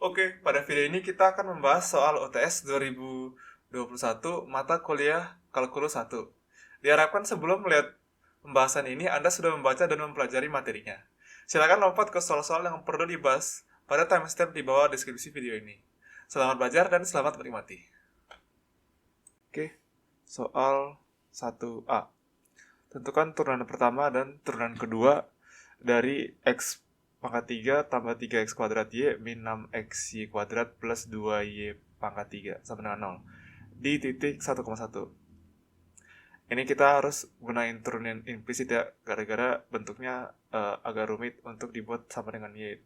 Oke, pada video ini kita akan membahas soal UTS 2021 mata kuliah Kalkulus 1. Diharapkan sebelum melihat pembahasan ini, Anda sudah membaca dan mempelajari materinya. Silakan lompat ke soal-soal yang perlu dibahas pada timestamp di bawah deskripsi video ini. Selamat belajar dan selamat menikmati. Oke, soal 1A. Tentukan turunan pertama dan turunan kedua dari X pangkat 3 tambah 3x kuadrat Y min 6xy kuadrat plus 2y pangkat 3 sama dengan 0 di titik 1,1. Ini kita harus gunain turunan implisit ya, gara-gara bentuknya agak rumit untuk dibuat sama dengan Y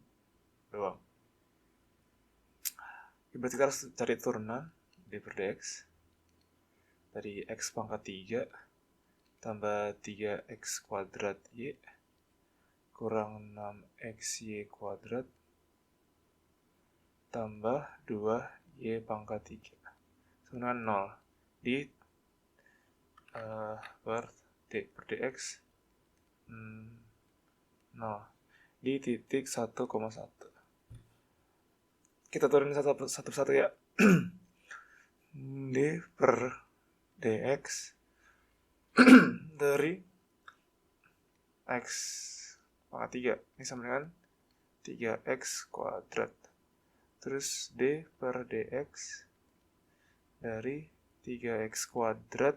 doang. Berarti kita harus cari turunan d per dx dari x pangkat 3 tambah 3x kuadrat Y kurang 6xy kuadrat tambah 2y pangkat 3 sama dengan 0 di per dx 0 di titik 1,1. Kita turunin satu-satu ya. D per dx dari x pangkat 3 ini sama dengan 3x kuadrat. Terus D per dx dari 3x kuadrat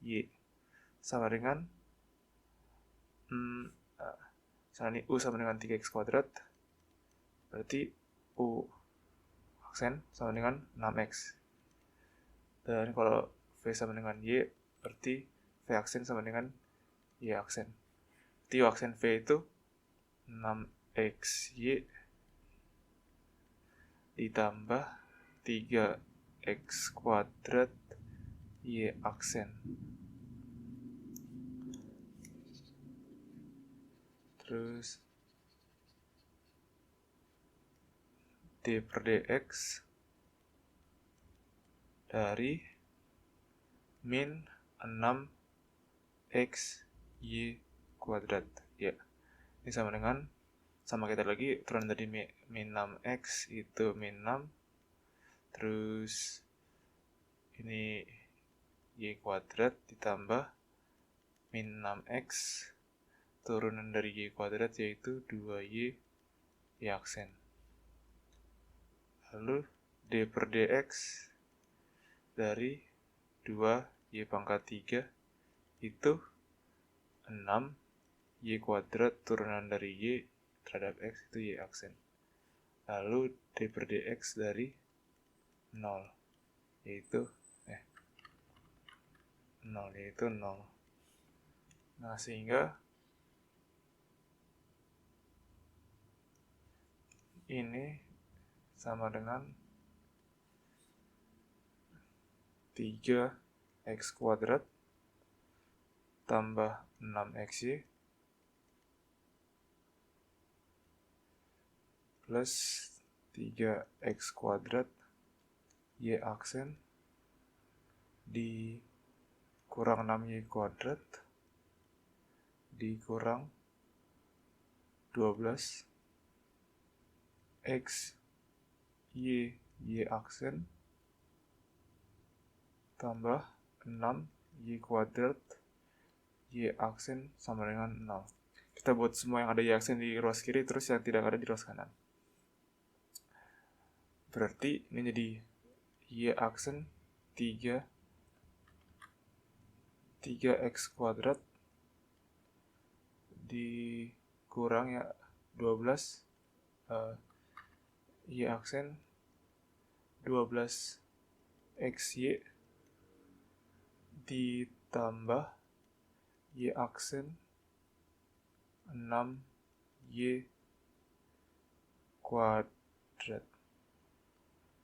Y sama dengan ini U sama dengan 3x kuadrat, berarti U aksen sama dengan 6x. Dan kalau V sama dengan Y, berarti V aksen sama dengan Y aksen. Berarti U aksen V itu 6xy ditambah 3x kuadrat Y aksen. Terus D per dx dari min 6x y kuadrat ya. Ini sama dengan, sama kita lagi, turunan dari min 6x itu min 6, terus ini y kuadrat ditambah min 6x turunan dari y kuadrat yaitu 2y y aksen. Lalu d per dx dari 2y pangkat 3 itu 6 y kuadrat turunan dari y terhadap x itu y aksen. Lalu d per dx dari 0 yaitu 0 yaitu 0. Nah, sehingga ini sama dengan 3x kuadrat tambah 6xy plus 3x kuadrat y aksen dikurang 6y kuadrat dikurang 12 x y aksen tambah 6 y kuadrat y aksen sama dengan 0. Kita buat semua yang ada y aksen di ruas kiri, terus yang tidak ada di ruas kanan. Berarti ini jadi y aksen 3x kuadrat dikurang ya 12 y aksen 12 xy ditambah y aksen 6y kuadrat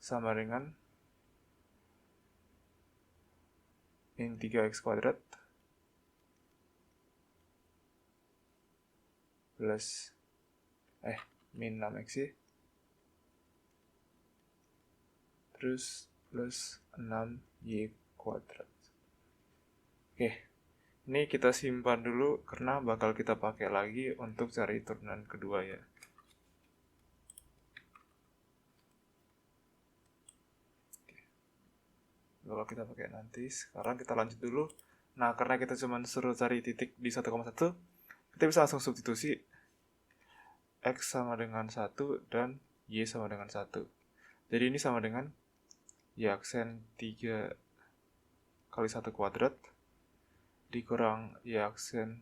sama dengan min 3x kuadrat plus min 6xy terus plus 6y kuadrat. Oke, ini kita simpan dulu karena bakal kita pakai lagi untuk cari turunan kedua ya. bakal kita pakai nanti. Sekarang kita lanjut dulu. Nah, karena kita cuma suruh cari titik di 1,1, kita bisa langsung substitusi X sama dengan 1 dan Y sama dengan 1. Jadi ini sama dengan Y aksen 3 kali 1 kuadrat dikurang Y aksen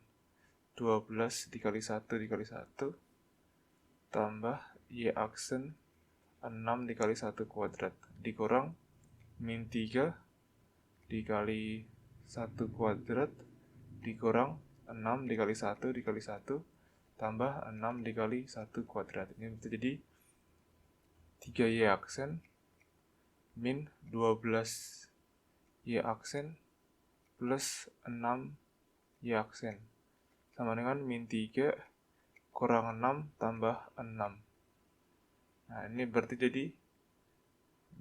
12 dikali 1 dikali 1 tambah Y aksen 6 dikali 1 kuadrat dikurang min 3 dikali 1 kuadrat dikurang 6 dikali 1 dikali 1 tambah 6 dikali 1 kuadrat. Ini jadi 3Y aksen min 12Y aksen plus 6Y aksen sama dengan min 3 kurang 6 tambah 6. Nah, ini berarti jadi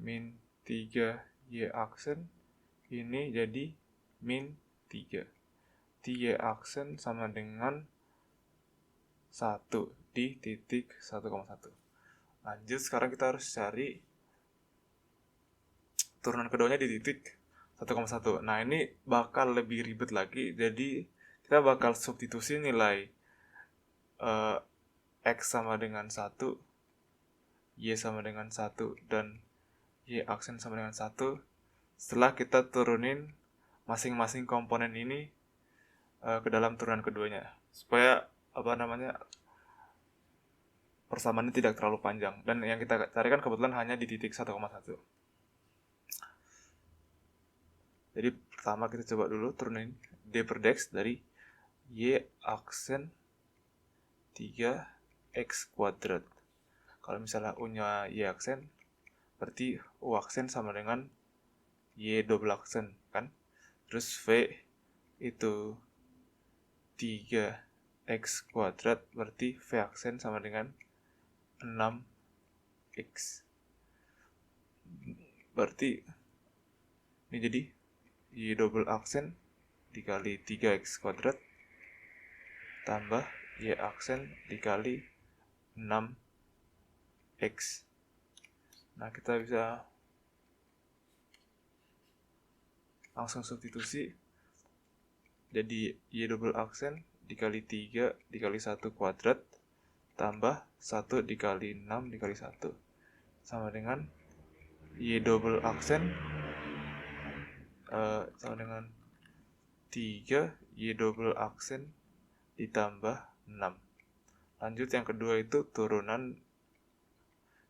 min 3Y aksen ini jadi min 3. 3Y aksen sama dengan 1 di titik 1,1. Lanjut, sekarang kita harus cari turunan keduanya di titik 1,1. Nah, ini bakal lebih ribet lagi. Jadi, kita bakal substitusi nilai X sama dengan 1, Y sama dengan 1, dan Y aksen sama dengan 1 setelah kita turunin masing-masing komponen ini ke dalam turunan keduanya. Supaya persamaannya tidak terlalu panjang, dan yang kita carikan kebetulan hanya di titik 1,1. Jadi pertama kita coba dulu turunin D per dx dari Y aksen 3x kuadrat. Kalau misalnya U nya Y aksen, berarti U aksen sama dengan Y double aksen kan. Terus V itu 3x kuadrat, berarti V aksen sama dengan 6x. Berarti ini jadi Y double aksen dikali 3x kuadrat tambah Y aksen dikali 6x. Nah, kita bisa langsung substitusi. Jadi Y double aksen dikali 3 dikali 1 kuadrat tambah 1 dikali 6 dikali 1 sama dengan Y double aksen sama dengan 3 Y double aksen ditambah 6. Lanjut, yang kedua itu turunan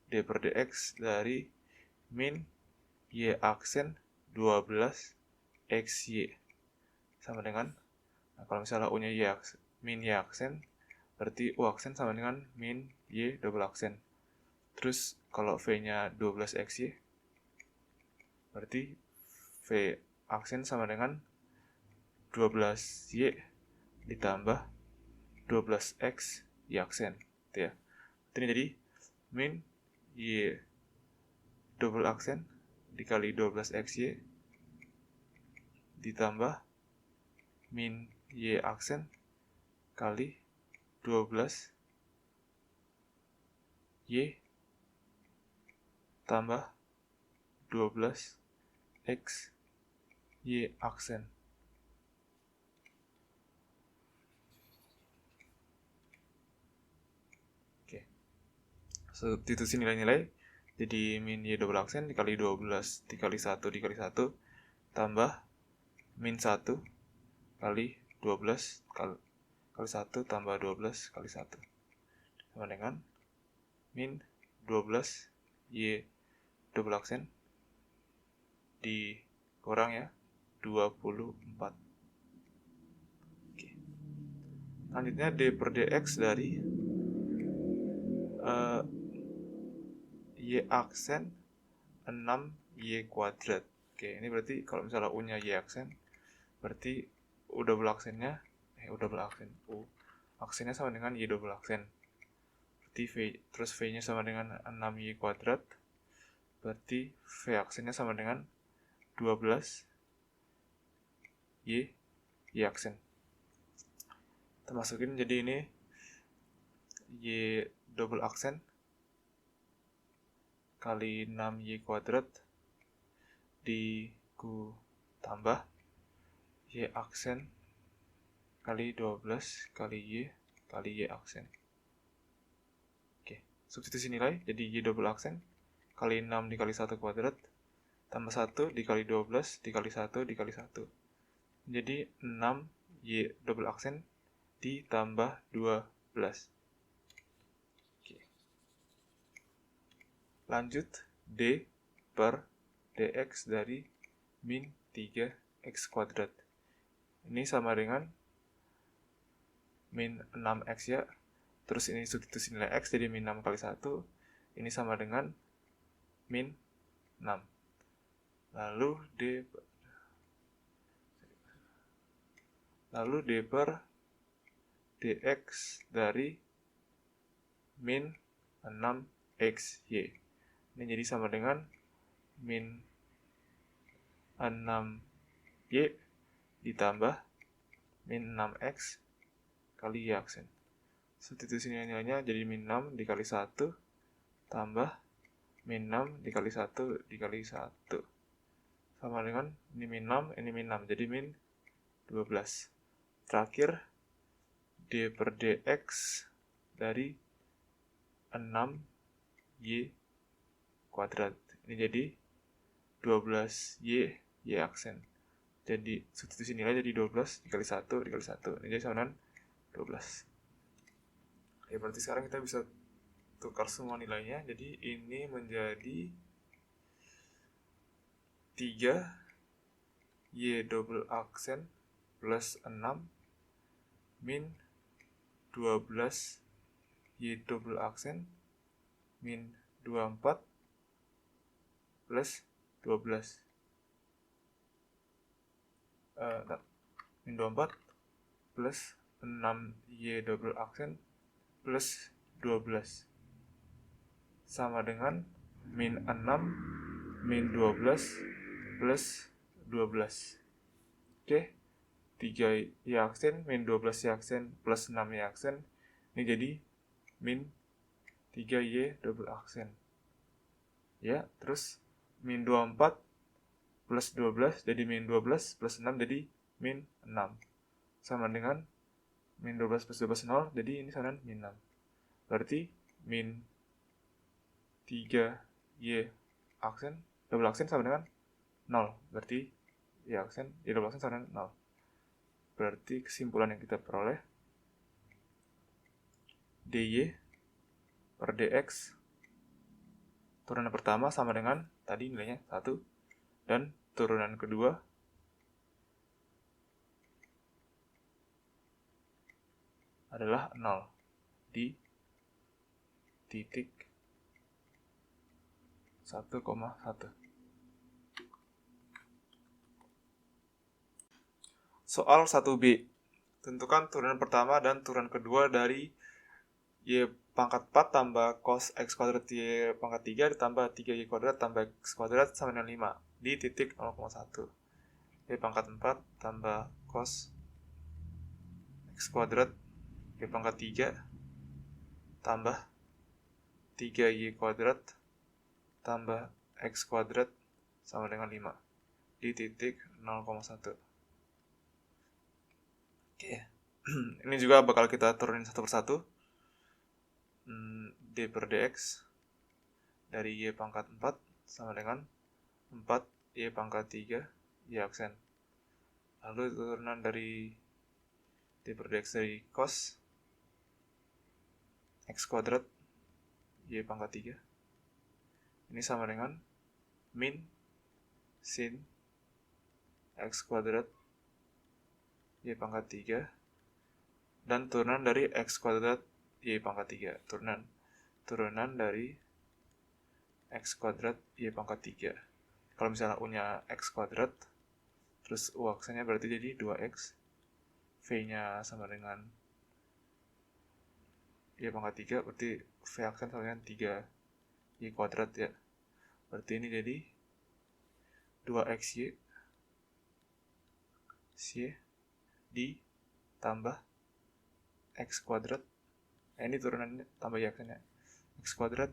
D per dx dari min Y aksen 12xy sama dengan, nah kalau misalnya U nya min Y aksen, berarti U aksen sama dengan min Y double aksen. Terus kalau V nya 12xy, berarti V aksen sama dengan 12y ditambah 12x Y aksen, gitu ya. Ini jadi min Y double aksen dikali 12xy ditambah min Y aksen kali 12y tambah 12x Y aksen. Oke. Substitusi nilai-nilai jadi min Y double aksen dikali 12 dikali 1 dikali 1 tambah min 1 kali 12 kali 1 tambah 12 kali 1 sama dengan min 12 Y double aksen dikurang ya 24. Oke. Selanjutnya D per dx dari Y aksen 6Y kuadrat. Oke, ini berarti kalau misalnya U nya Y aksen, berarti U double aksennya U aksennya sama dengan Y double aksen. Berarti V, terus V nya sama dengan 6Y kuadrat, berarti V aksennya sama dengan 12 Y aksen. Kita masukin, jadi ini Y double aksen kali 6Y kuadrat aku tambah Y aksen kali 12 kali Y aksen. Oke, substitusi nilai jadi Y double aksen kali 6 dikali 1 kuadrat tambah 1 dikali 12 dikali 1 dikali 1. Jadi 6 Y double aksen ditambah 12. Oke. Lanjut, D per dx dari min 3x kuadrat. Ini sama dengan min 6x ya. Terus ini substitusi nilai x jadi min 6 kali 1. Ini sama dengan min 6. Lalu D per dx dari min 6xy. Ini jadi sama dengan min 6y ditambah min 6x kali y aksen. Substitusi nilainya jadi min 6 dikali 1 tambah min 6 dikali 1 dikali 1. Sama dengan ini min 6, ini min 6. Jadi min 12. Terakhir, D per dx dari 6y kuadrat. Ini jadi 12y aksen. Jadi substitusi nilai jadi 12 dikali 1 dikali 1. Ini jadi sama dengan 12. Ya berarti sekarang kita bisa tukar semua nilainya. Jadi ini menjadi 3y double aksen plus 6 min 12y double aksen min 24 plus 12 min 24 plus 6y double aksen plus 12 sama dengan min 6 min 12 plus 12. Oke, 3y aksen min 12y aksen plus 6y aksen ini jadi min 3y double aksen ya. Terus min 24 plus 12 jadi min 12 plus 6 jadi min 6 sama dengan min 12 plus 12 0, jadi ini sama dengan min 6. Berarti min 3y aksen double aksen sama dengan 0. Berarti y aksen double aksen sama dengan 0. Berarti kesimpulan yang kita peroleh dy per dx turunan pertama sama dengan tadi nilainya 1 dan turunan kedua adalah 0 di titik 1,1. Soal 1b. Tentukan turunan pertama dan turunan kedua dari y pangkat 4 tambah cos x kuadrat y pangkat 3 ditambah 3y kuadrat tambah x kuadrat sama dengan 5 di titik 0,1. Y pangkat 4 tambah cos x kuadrat y pangkat 3 tambah 3y kuadrat tambah x kuadrat sama dengan 5 di titik 0,1. Oke. Ini juga bakal kita turunin satu persatu. D per dx dari y pangkat 4 sama dengan 4y pangkat 3 y aksen. Lalu turunan dari D per dx dari cos x kuadrat y pangkat 3 ini sama dengan min sin x kuadrat y pangkat 3 dan turunan dari x kuadrat y pangkat 3. Turunan dari x kuadrat y pangkat 3. Kalau misalnya u-nya x kuadrat, terus u aksennya berarti jadi 2x, v-nya sama dengan y pangkat 3, berarti v aksen sama dengan 3y kuadrat ya. Berarti ini jadi 2xy ditambah x kuadrat. Ini turunannya tambah y aksennya. X kuadrat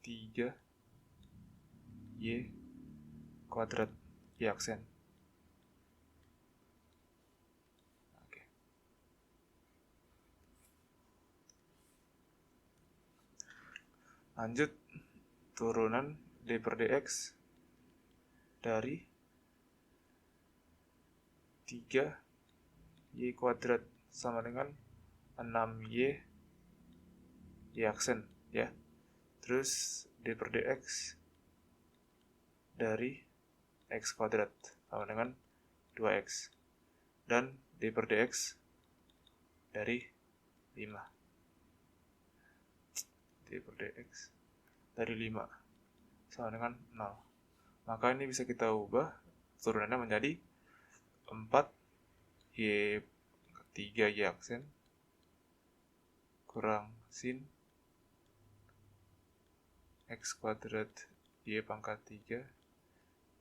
3y kuadrat Y aksen. Oke. Lanjut, turunan D per dx dari 3y kuadrat sama dengan 6y y aksen ya. Terus D per dx dari x kuadrat sama dengan 2x. Dan D per dx dari 5. D per dx dari 5 sama dengan 0. Maka ini bisa kita ubah turunannya menjadi 4y 3y aksen kurang sin x kuadrat y pangkat 3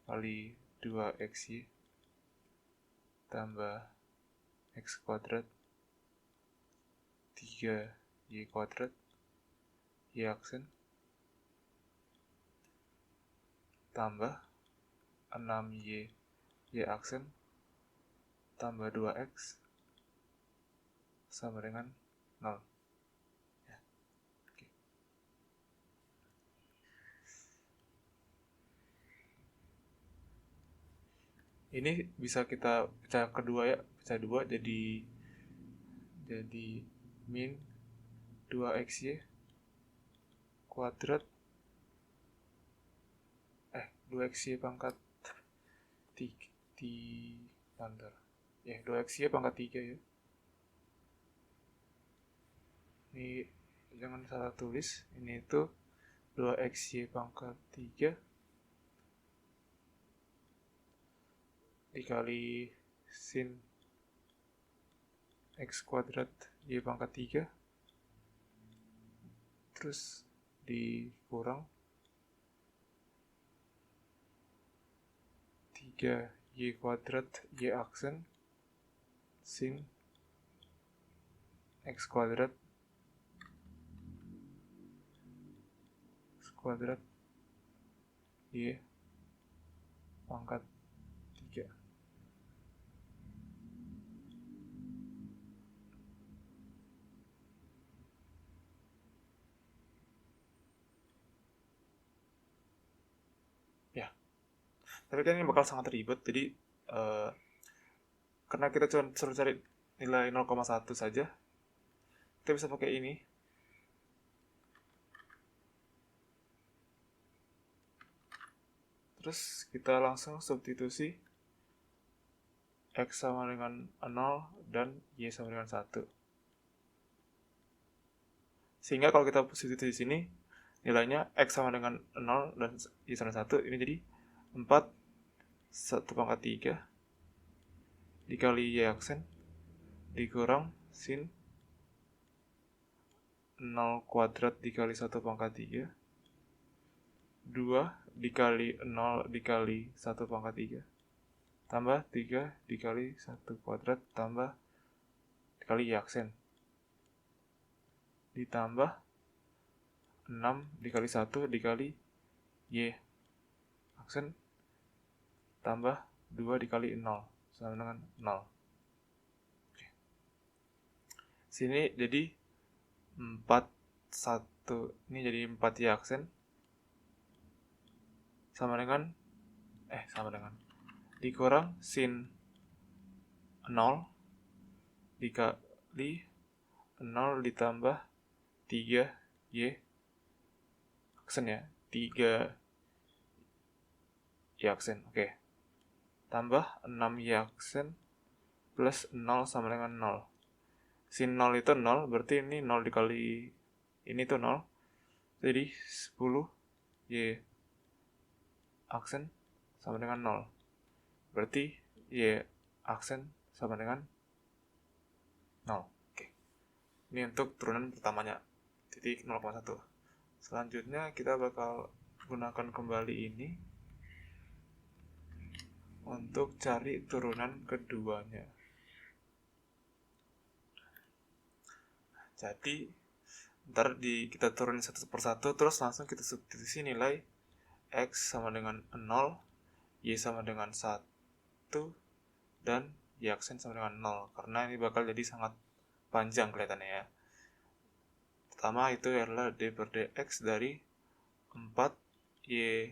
kali 2xy tambah x kuadrat 3y kuadrat y aksen tambah 6y y aksen tambah 2x sama dengan 0. Ya. Oke. Ini bisa kita pecah kedua ya, pecah 2 jadi min 2xy kuadrat 2xy pangkat 2xy pangkat 3 ya. Ini jangan salah tulis, ini itu 2xy pangkat 3 dikali sin x kuadrat y pangkat 3 terus dikurang 3y kuadrat y aksen sin x kuadrat y pangkat 3. Ya, tapi kan ini bakal sangat ribet, jadi karena kita cuma suruh cari nilai 0,1 saja, kita bisa pakai ini. Terus kita langsung substitusi x sama dengan 0 dan y sama dengan 1. Sehingga kalau kita substitusi di sini, nilainya x sama dengan 0 dan y sama dengan 1, ini jadi 4 1 pangkat 3 dikali y aksen dikurang sin 0 kuadrat dikali 1 pangkat 3 2 dikali 0 dikali 1 pangkat 3 tambah 3 dikali 1 kuadrat tambah dikali y aksen ditambah 6 dikali 1 dikali y aksen tambah 2 dikali 0 sama dengan 0. Oke. Sini jadi 4 1 ini jadi 4y aksen sama dengan dikurang sin 0 dikali 0 ditambah 3y aksen ya, 3y aksen. Oke. Tambah 6y aksen plus 0 sama dengan 0. Sin 0 itu 0, berarti ini 0 dikali ini tuh 0. Jadi 10y aksen sama dengan 0. Berarti y aksen sama dengan 0. Oke. Ini untuk turunan pertamanya, titik 0,1. Selanjutnya kita bakal gunakan kembali ini untuk cari turunan keduanya. Jadi ntar kita turunin satu per satu, terus langsung kita substitusi nilai x sama dengan 0, Y sama dengan 1 dan Y aksen sama dengan 0, karena ini bakal jadi sangat panjang kelihatannya ya. Pertama itu adalah D per dx dari 4Y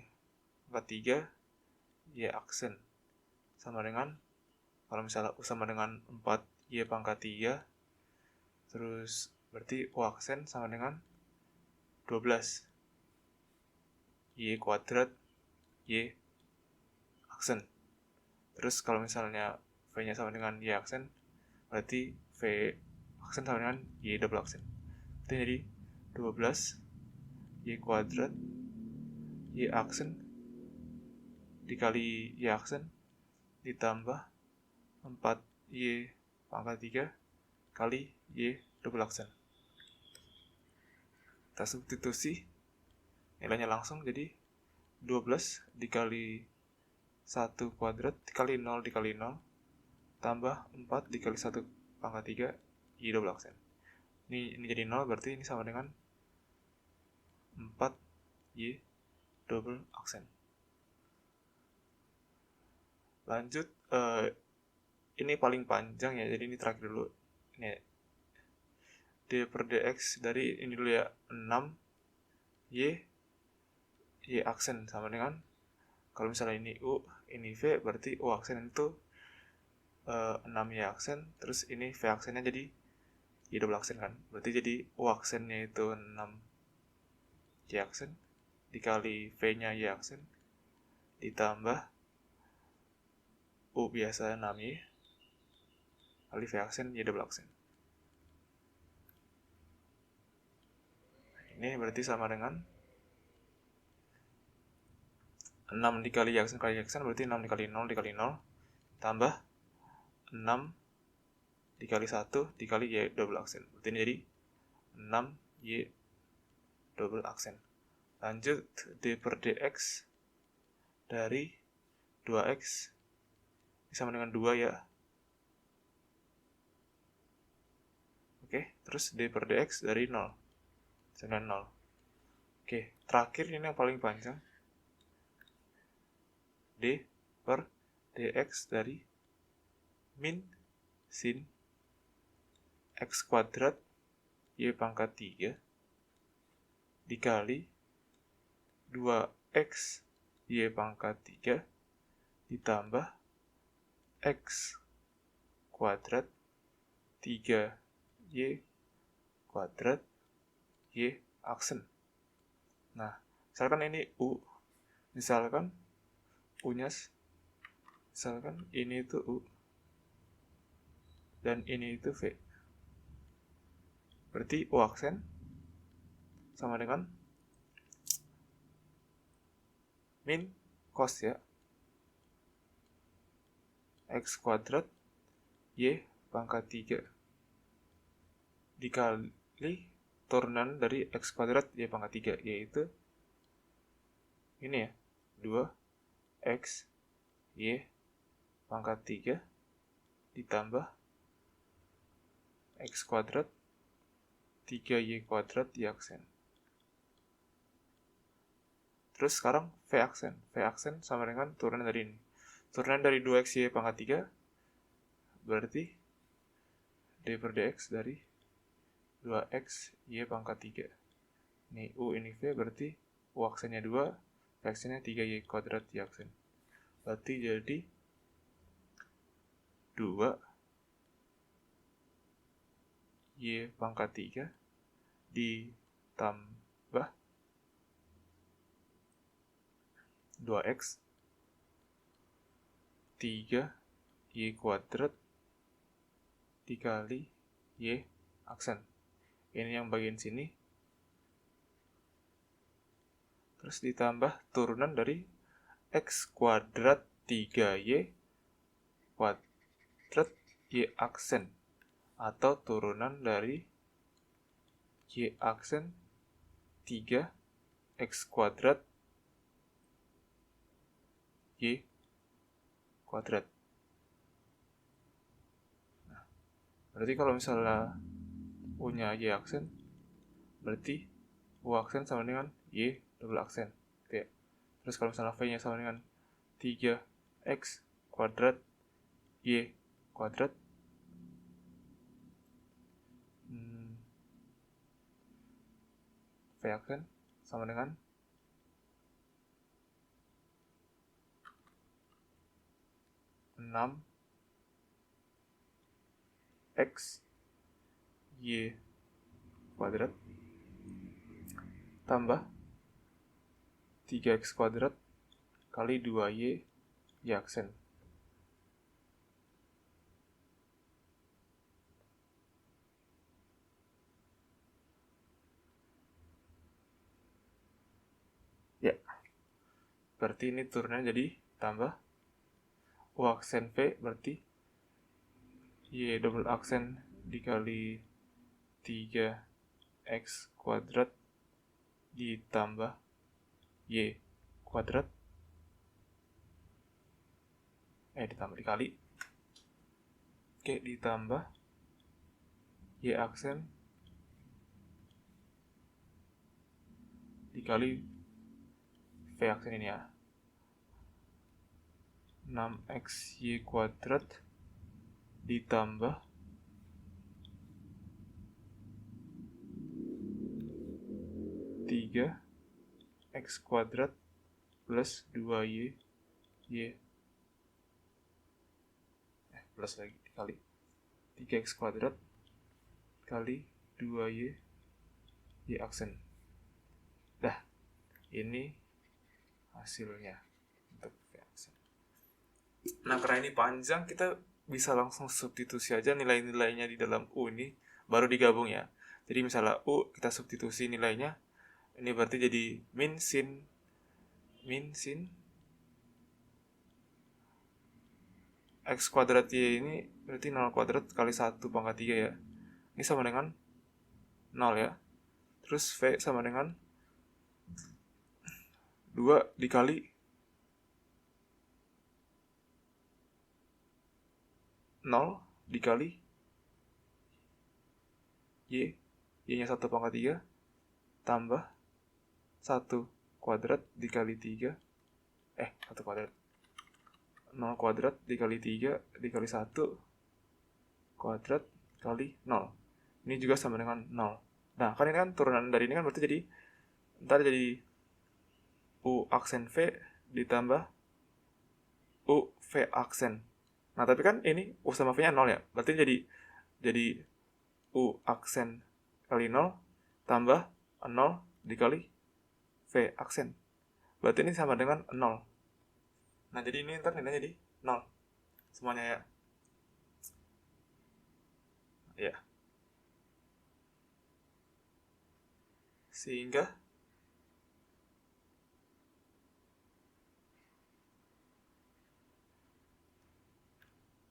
pangkat 3 Y aksen sama dengan, kalau misalnya U sama dengan 4Y pangkat 3, terus berarti U aksen sama dengan 12 Y kuadrat Y aksen. Terus kalau misalnya V-nya sama dengan Y aksen, berarti V aksen sama dengan Y double aksen. Itu jadi 12 Y kuadrat Y aksen dikali Y aksen ditambah 4Y pangkat 3 kali Y double aksen. Kita substitusi, nilainya langsung jadi 12 dikali 1 kuadrat dikali 0 dikali 0 tambah 4 dikali 1 pangkat 3 Y double aksen. Ini jadi 0, berarti ini sama dengan 4Y double aksen. Lanjut, ini paling panjang ya, jadi ini terakhir dulu. Ini D per dx dari ini dulu ya, 6Y Y aksen sama dengan, kalau misalnya ini U, ini V, berarti U aksen itu 6Y aksen, terus ini V aksennya jadi Y double aksen kan. Berarti jadi U aksennya itu 6Y aksen dikali V-nya Y aksen ditambah U biasa 6Y kali V aksen Y double aksen. Ini berarti sama dengan 6 dikali Y aksen kali Y aksen, berarti 6 dikali 0 dikali 0 tambah 6 dikali 1 dikali Y double aksen. Berarti ini jadi 6Y double aksen. Lanjut, D per dx dari 2x sama dengan 2 ya. Oke, terus D per dx dari 0 sama dengan 0. Oke, terakhir ini yang paling panjang. D per dx dari min sin x kuadrat Y pangkat 3 dikali 2x Y pangkat 3 ditambah x kuadrat 3Y kuadrat Y aksen. Nah, misalkan ini U, misalkan U-nya, misalkan ini itu U dan ini itu V. Berarti U aksen sama dengan min cos ya, x kuadrat Y pangkat 3 dikali turunan dari x kuadrat Y pangkat 3, yaitu ini ya, 2x Y pangkat 3 ditambah x kuadrat 3Y kuadrat Y aksen. Terus sekarang V aksen. V aksen sama dengan turunan dari ini. Turunan dari 2x Y pangkat 3 berarti D per dx dari 2x Y pangkat 3. Ini U, ini V, berarti U aksennya 2, V aksennya 3Y kuadrat Y aksen. Berarti jadi 2 Y pangkat 3 ditambah 2x 3Y kuadrat dikali Y aksen. Ini yang bagian sini. Terus ditambah turunan dari x kuadrat 3Y kuadrat Y aksen, atau turunan dari Y aksen 3x kuadrat Y kuadrat. Nah, berarti kalau misalnya U-nya Y aksen, berarti U aksen sama dengan Y double aksen. Oke. Terus kalau misalnya V-nya sama dengan 3x kuadrat y kuadrat v aksen sama dengan 6x y kuadrat tambah 3x kuadrat kali 2y y aksen. Ya, berarti ini turunnya jadi tambah u aksen v berarti y double aksen dikali 3x kuadrat ditambah y kuadrat dikali ditambah y aksen dikali v aksen ini ya, 6x y kuadrat ditambah 3x kuadrat plus 2y plus lagi dikali 3x kuadrat kali 2y y aksen. Dah, ini hasilnya untuk v aksen. Nah, karena ini panjang, kita bisa langsung substitusi aja nilai-nilainya di dalam u ini, baru digabung ya. Jadi misalnya u kita substitusi nilainya, ini berarti jadi min sin x kuadrat y ini berarti 0 kuadrat kali 1 pangkat 3 ya. Ini sama dengan 0 ya. Terus v sama dengan 2 dikali 0 dikali y nya 1 pangkat 3 tambah 1 kuadrat dikali 3 1 kuadrat 0 kuadrat dikali 3 dikali 1 kuadrat kali 0. Ini juga sama dengan 0. Nah, kan ini kan turunan dari ini kan berarti jadi ntar jadi u aksen v ditambah u v aksen. Nah, tapi kan ini u sama v nya 0 ya. Berarti jadi u aksen kali 0 tambah 0 dikali v aksen. Berarti ini sama dengan 0. Nah, jadi ini ntar nilainya jadi 0 semuanya ya. Ya. Sehingga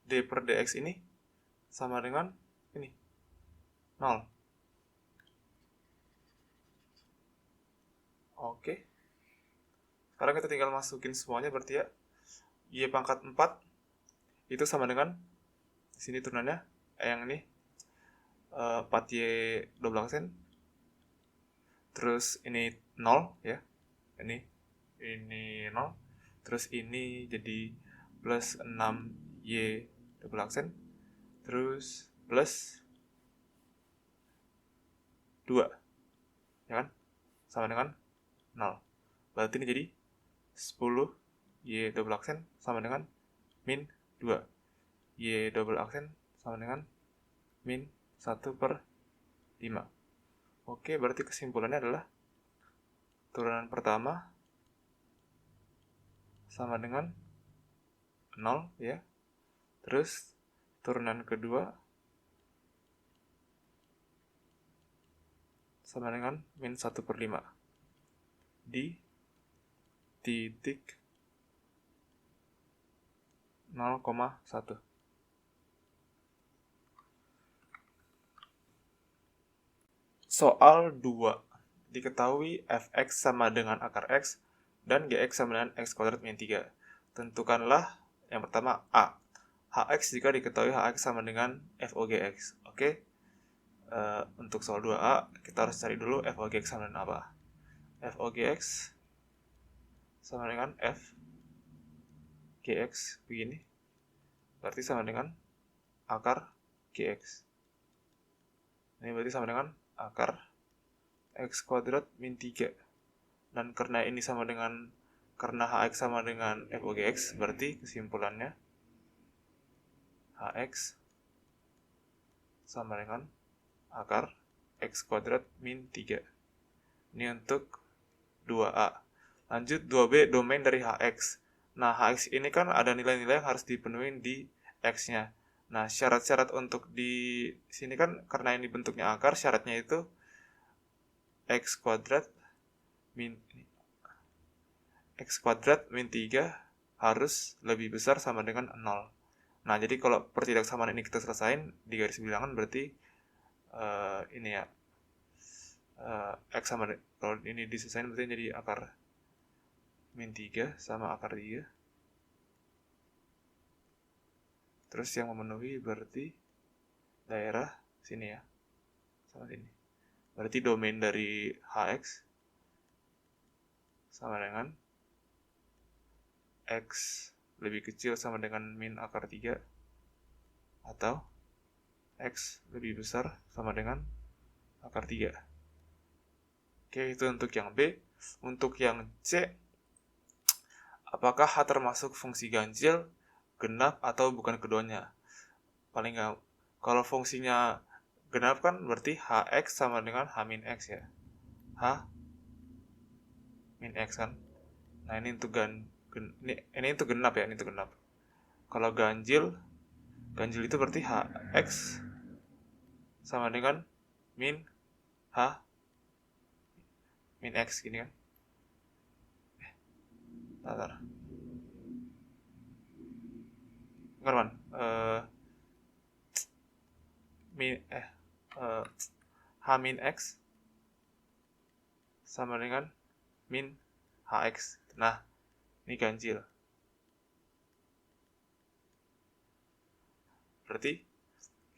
d per dx ini sama dengan ini 0. Oke. Sekarang kita tinggal masukin semuanya berarti ya. Y pangkat 4 itu sama dengan di sini turunannya yang ini 4y double aksen. Terus ini 0 ya. Ini 0. Terus ini jadi plus 6y double aksen. Terus plus 2. Ya kan? Sama dengan 0. Berarti ini jadi 10 y double aksen sama dengan min 2. Y double aksen sama dengan min 1/5. Oke, berarti kesimpulannya adalah turunan pertama sama dengan 0 ya. Terus turunan kedua sama dengan min 1/5 di titik 0,1. Soal 2. Diketahui fx sama dengan akar x dan gx sama dengan x kuadrat min 3. Tentukanlah yang pertama a. Hx jika diketahui hx sama dengan fogx. Oke. Untuk soal 2a kita harus cari dulu fogx sama dengan apa. Fogx sama dengan f GX begini, berarti sama dengan akar GX. Ini berarti sama dengan akar X kuadrat min 3. Dan karena ini sama dengan, karena HX sama dengan FOGX, berarti kesimpulannya HX sama dengan akar X kuadrat min 3. Ini untuk 2A. Lanjut 2B, domain dari HX. Nah, HX ini kan ada nilai-nilai yang harus dipenuhi di X-nya. Nah, syarat-syarat untuk di sini kan, karena ini bentuknya akar, syaratnya itu X kuadrat min 3 harus lebih besar sama dengan 0. Nah, jadi kalau pertidaksamaan ini kita selesain di garis bilangan, berarti ini ya, X sama, kalau ini diselesain berarti jadi akar min 3 sama akar 3. Terus yang memenuhi berarti daerah sini ya, sama sini. Berarti domain dari HX sama dengan X lebih kecil sama dengan min akar 3, atau X lebih besar sama dengan akar 3. Oke, itu untuk yang B. Untuk yang C, apakah H termasuk fungsi ganjil, genap, atau bukan keduanya? Paling nggak, kalau fungsinya genap kan berarti HX sama dengan H min X ya. H min X kan. Nah, ini untuk ini untuk genap ya, ini untuk genap. Kalau ganjil itu berarti HX sama dengan min H min X gini kan. Bentar. Kapan? H min X sama dengan min HX. Nah, ini ganjil. Berarti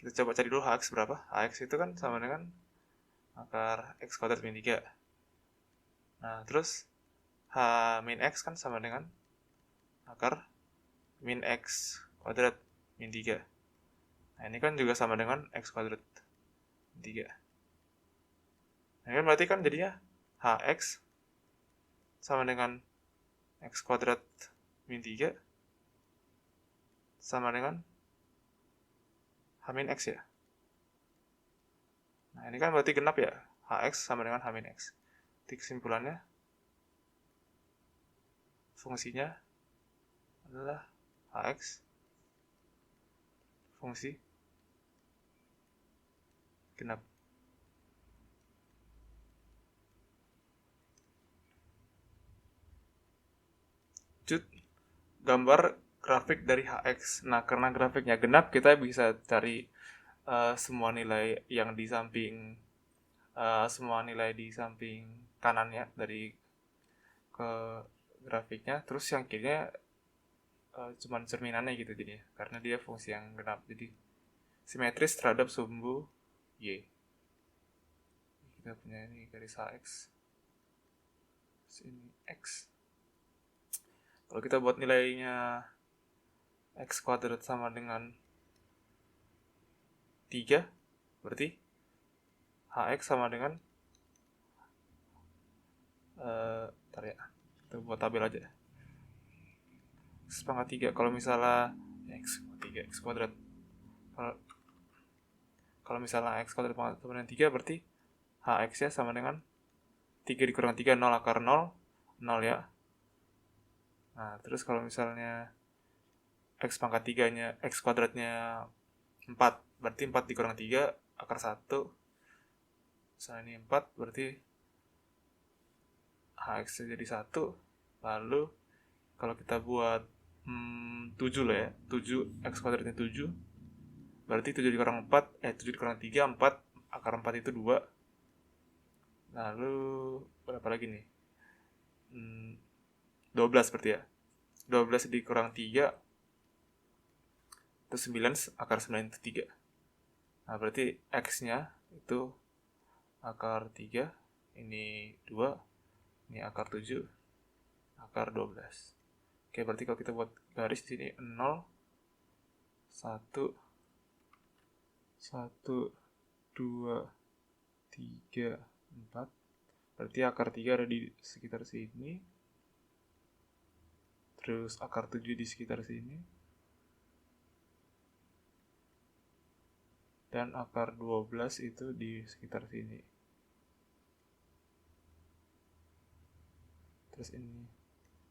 kita coba cari dulu HX berapa. HX itu kan sama dengan akar X kuadrat min 3. Nah, terus H min X kan sama dengan akar min X kuadrat min 3. Nah, ini kan juga sama dengan X kuadrat min 3. Nah, kan berarti kan jadinya HX sama dengan X kuadrat min 3 sama dengan H min X ya. Nah, ini kan berarti genap ya. HX sama dengan H min X. Jadi kesimpulannya, fungsinya adalah HX fungsi genap. Lanjut, gambar grafik dari HX. Nah, karena grafiknya genap, kita bisa cari semua nilai yang di samping semua nilai di samping kanannya dari ke grafiknya. Terus yang kirinya cuman cerminannya gitu jadinya, karena dia fungsi yang genap, jadi simetris terhadap sumbu Y. Kita punya ini garis HX, ini X. Kalau kita buat nilainya X kuadrat sama dengan 3, berarti HX sama dengan bentar ya, kita buat tabel aja. X pangkat 3, kalau misalnya X kuadrat, kalau misalnya X kuadrat pangkat sama dengan 3, berarti HX nya sama dengan 3 dikurang 3, 0 akar 0 ya. Nah, terus kalau misalnya X pangkat 3 nya, X kuadratnya 4, berarti 4 dikurang 3 akar 1. Misalnya ini 4, berarti HX nya jadi 1. Lalu kalau kita buat 7 lah ya, 7, X kuadratnya 7, berarti 7 dikurang 4, 7 dikurang 3, 4, akar 4 itu 2. Lalu berapa lagi nih? 12 berarti ya. 12 dikurang 3 itu 9, akar 9 itu 3. Nah, berarti X nya itu akar 3, ini 2, ini akar 7, akar 12. Oke, berarti kalau kita buat garis di sini 0, 1, 1, 2, 3, 4. Berarti akar 3 ada di sekitar sini. Terus akar 7 di sekitar sini. Dan akar 12 itu di sekitar sini. Terus ini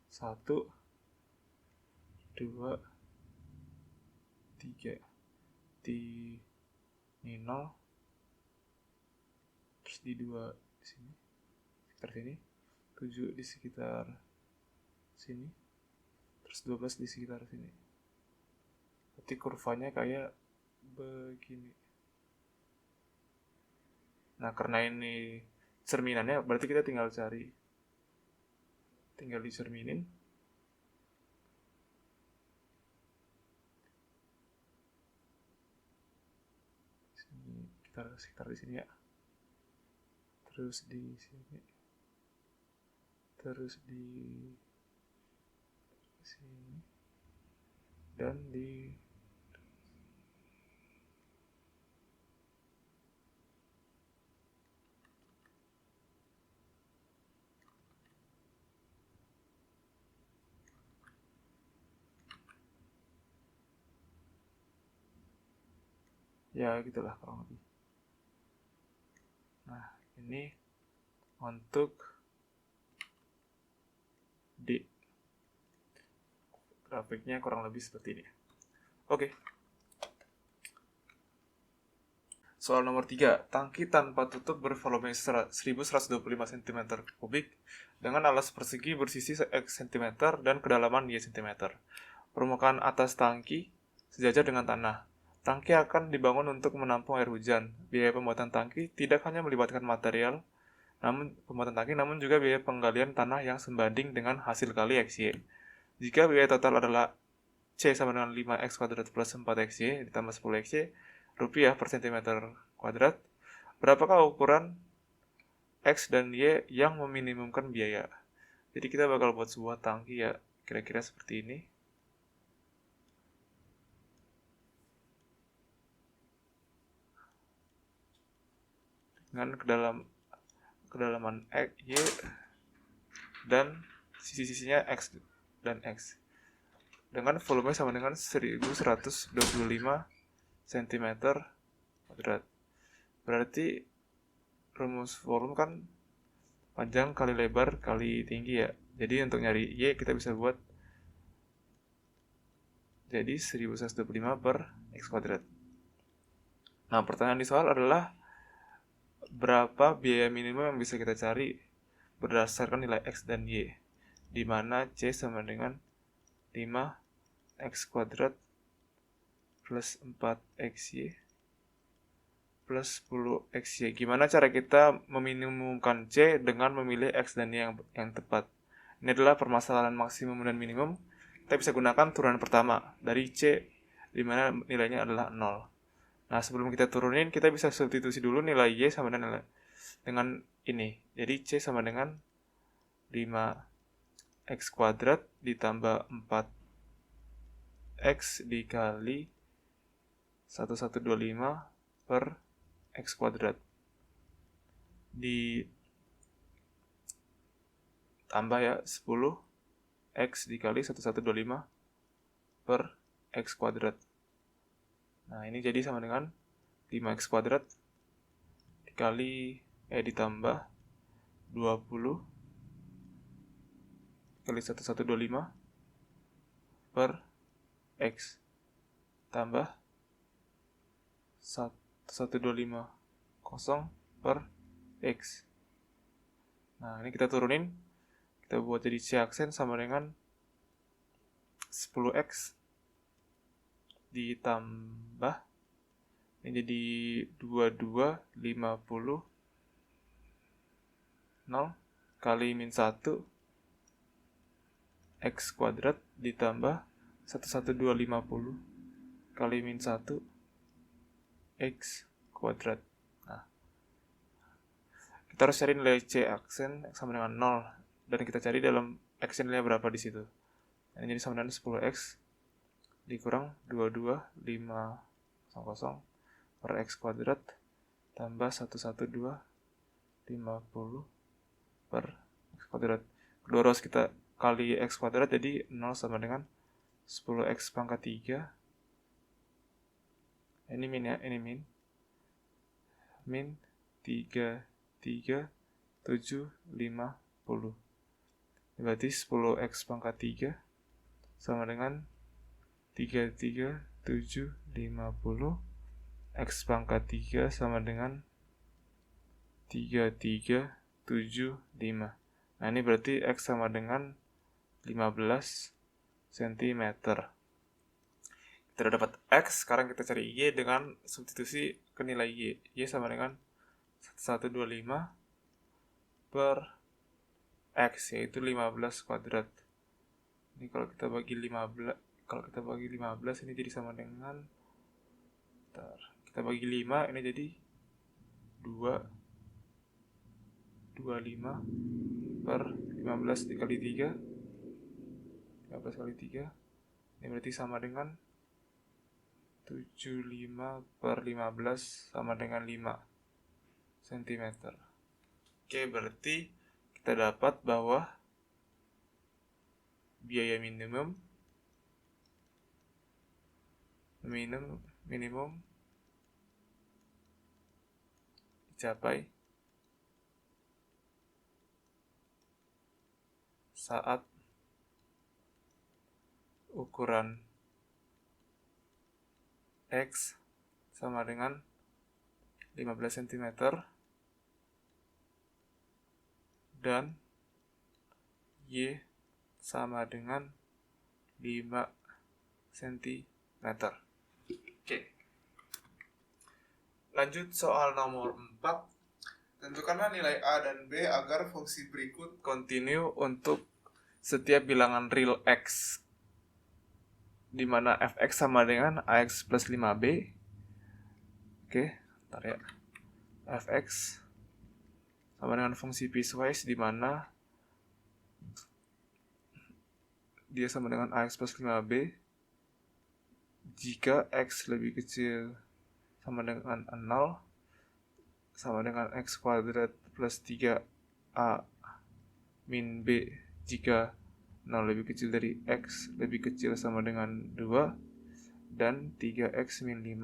1, 2, 3 di ini 0. Terus di 2 di sini, sekitar sini. 7 di sekitar sini. Terus 12 di sekitar sini. Berarti kurvanya kayak begini. Nah, karena ini cerminannya, berarti kita tinggal dicerminin. Sini, kita sekitar di sini ya. Terus di sini. Terus di sini. Dan di ya gitulah kurang lebih. Nah, ini untuk D. Grafiknya kurang lebih seperti ini. Oke. Soal nomor 3. Tangki tanpa tutup bervolume 1125 cm3 dengan alas persegi bersisi X cm dan kedalaman Y cm. Permukaan atas tangki sejajar dengan tanah. Tangki akan dibangun untuk menampung air hujan. Biaya pembuatan tangki tidak hanya melibatkan material, namun juga biaya penggalian tanah yang sebanding dengan hasil kali XY. Jika biaya total adalah C sama dengan 5x kuadrat plus 4xy ditambah 10xy rupiah per centimeter kuadrat, berapakah ukuran X dan Y yang meminimumkan biaya? Jadi kita bakal buat sebuah tangki ya, kira-kira seperti ini. Dengan kedalaman X, Y, dan sisi-sisinya X dan X. Dengan volume sama dengan 1125 cm kuadrat. Berarti rumus volume kan panjang kali lebar kali tinggi ya. Jadi untuk nyari Y kita bisa buat jadi 1125 per X kuadrat. Nah, pertanyaan di soal adalah berapa biaya minimum yang bisa kita cari berdasarkan nilai X dan Y, di mana C sama dengan 5x kuadrat plus 4xy plus 10xy. Gimana cara kita meminimumkan C dengan memilih X dan Y yang tepat? Ini adalah permasalahan maksimum dan minimum. Kita bisa gunakan turunan pertama dari C, di mana nilainya adalah 0. Nah, sebelum kita turunin, kita bisa substitusi dulu nilai Y sama dengan ini. Jadi C sama dengan 5x kuadrat ditambah 4x dikali 1125 per X kuadrat. Ditambah ya 10x dikali 1125 per X kuadrat. Nah, ini jadi sama dengan 5x kuadrat ditambah 20 kali 1125 per X tambah 1250 per X. Nah, ini kita turunin. Kita buat jadi C aksen sama dengan 10x ditambah ini jadi 2250 0 kali min 1 x kuadrat ditambah 11250 kali min 1 x kuadrat. Nah, kita harus cari nilai C aksen sama dengan 0 dan kita cari dalam X nilainya berapa di situ. Ini jadi sama dengan 10x dikurang 22550 per x kuadrat tambah 11250 per x kuadrat. Kedua harus kita kali x kuadrat, jadi 0 sama dengan 10x pangkat 3. Ini min ya, ini min 33,750. Berarti 10x pangkat 3 sama dengan 33,750. X pangkat 3 sama dengan 3375. Nah, ini berarti X sama dengan 15 cm. Kita udah dapat X, sekarang kita cari Y dengan substitusi ke nilai Y. Y sama dengan 1125 per X, yaitu 15 kuadrat. Ini kalau kita bagi 15, ini jadi sama dengan, kita bagi 5, ini jadi 25 per 15 dikali 3, 15 kali 3, ini berarti sama dengan 75 per 15 sama dengan 5 cm. Oke, berarti kita dapat bahwa biaya minimum dicapai saat ukuran X sama dengan 15 cm dan Y sama dengan 5 cm. Oke. Lanjut soal nomor 4. Tentukanlah nilai A dan B agar fungsi berikut continue untuk setiap bilangan real X, di mana fx sama dengan ax plus 5b. Oke, bentar ya. Fx sama dengan fungsi piecewise, di mana dia sama dengan ax plus 5b jika x lebih kecil sama dengan 0, sama dengan x kuadrat plus 3a min b jika 0 lebih kecil dari x lebih kecil sama dengan 2, dan 3x min 5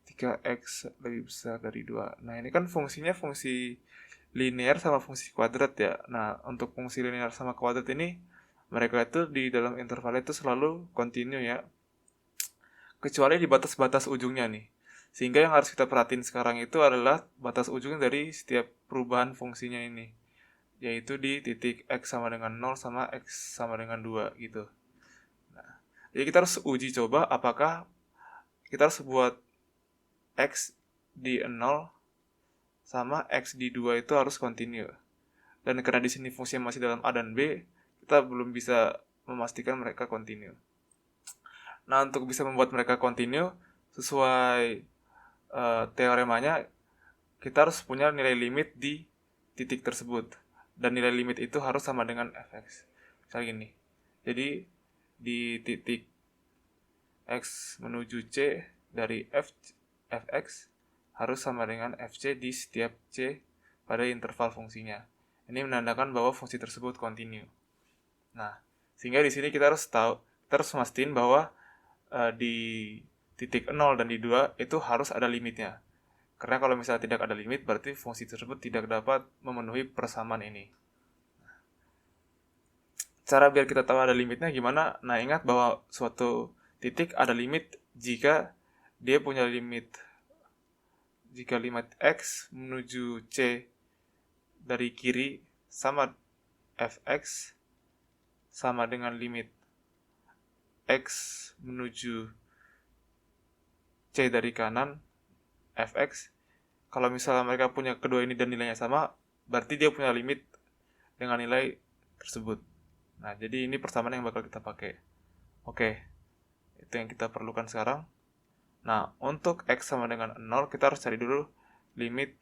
ketika x lebih besar dari 2. Nah, ini kan fungsinya fungsi linear sama fungsi kuadrat ya. Nah, untuk fungsi linear sama kuadrat ini, mereka itu di dalam interval itu selalu continue ya, kecuali di batas-batas ujungnya nih. Sehingga yang harus kita perhatiin sekarang itu adalah batas ujung dari setiap perubahan fungsinya ini, yaitu di titik x sama dengan 0 sama x sama dengan 2 gitu. Nah, jadi kita harus uji coba apakah kita harus buat x di 0 sama x di 2 itu harus continue. Dan karena di sini fungsinya masih dalam A dan B, kita belum bisa memastikan mereka continue. Nah, untuk bisa membuat mereka continue sesuai teoremanya, kita harus punya nilai limit di titik tersebut, dan nilai limit itu harus sama dengan fx. Misalnya gini, jadi di titik x menuju c dari fx harus sama dengan fc di setiap c pada interval fungsinya. Ini menandakan bahwa fungsi tersebut continue. Nah, sehingga di sini kita harus mastiin bahwa di titik 0 dan di 2 itu harus ada limitnya. Karena kalau misalnya tidak ada limit, berarti fungsi tersebut tidak dapat memenuhi persamaan ini. Cara biar kita tahu ada limitnya gimana? Nah, ingat bahwa suatu titik ada limit jika dia punya limit. Jika limit x menuju c dari kiri sama fx sama dengan limit x menuju c dari kanan fx. Kalau misalnya mereka punya kedua ini dan nilainya sama, berarti dia punya limit dengan nilai tersebut. Nah, jadi ini persamaan yang bakal kita pakai. Oke, itu yang kita perlukan sekarang. Nah, untuk x sama dengan 0, kita harus cari dulu limit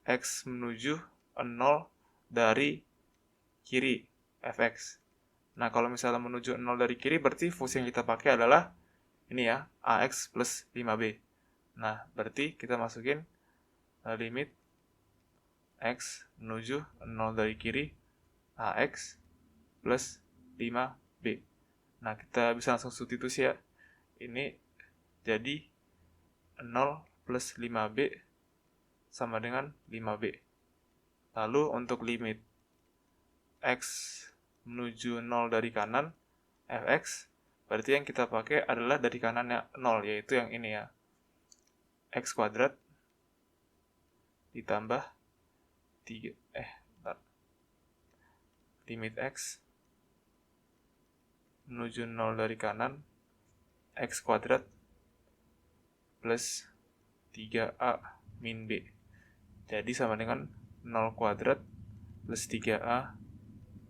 x menuju 0 dari kiri fx. Nah, kalau misalnya menuju 0 dari kiri, berarti fungsi yang kita pakai adalah ini ya, AX plus 5B. Nah, berarti kita masukin limit X menuju 0 dari kiri, AX plus 5B. Nah, kita bisa langsung substitusi ya. Ini jadi 0 plus 5B sama dengan 5B. Lalu untuk limit X menuju 0 dari kanan, Fx, berarti yang kita pakai adalah dari kanannya 0, yaitu yang ini ya. X kuadrat ditambah 3, limit X menuju 0 dari kanan, X kuadrat plus 3A min B. Jadi sama dengan 0 kuadrat plus 3A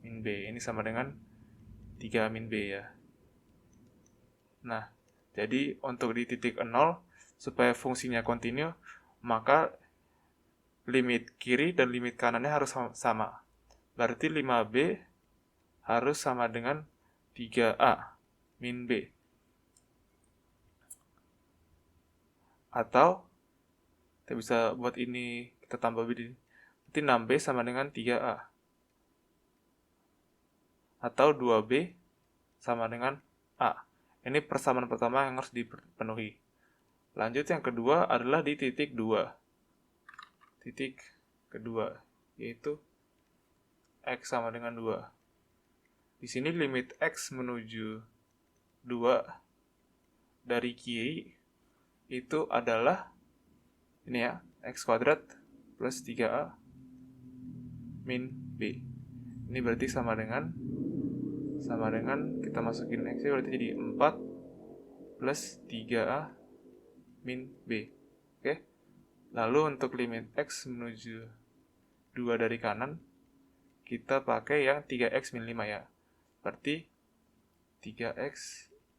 min B. Ini sama dengan 3A min B ya. Nah, jadi untuk di titik 0, supaya fungsinya kontinu, maka limit kiri dan limit kanannya harus sama. Berarti 5B harus sama dengan 3A min B. Atau kita bisa buat ini, kita tambah B. Berarti 6B sama dengan 3A. Atau 2B sama dengan A. Ini persamaan pertama yang harus dipenuhi. Lanjut yang kedua adalah di titik 2. Titik kedua, yaitu X sama dengan 2. Di sini limit X menuju 2 dari kiri itu adalah ini ya, X kuadrat plus 3A min B. Ini berarti sama dengan kita masukin X berarti jadi 4 plus 3A min B. Oke. Lalu untuk limit X menuju 2 dari kanan, kita pakai yang 3X min 5 ya. Berarti 3X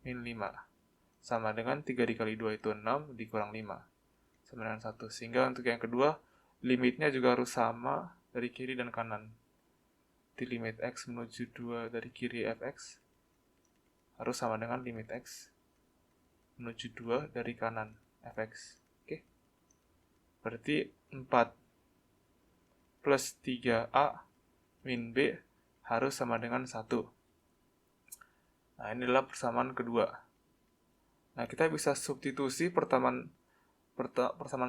min 5 sama dengan 3 dikali 2 itu 6 dikurang 5 sama dengan 1. Sehingga untuk yang kedua, limitnya juga harus sama dari kiri dan kanan. Di limit X menuju 2 dari kiri Fx harus sama dengan limit X menuju 2 dari kanan Fx. Oke. Berarti 4 plus 3A min B harus sama dengan 1. Nah, ini adalah persamaan kedua. Nah, kita bisa substitusi persamaan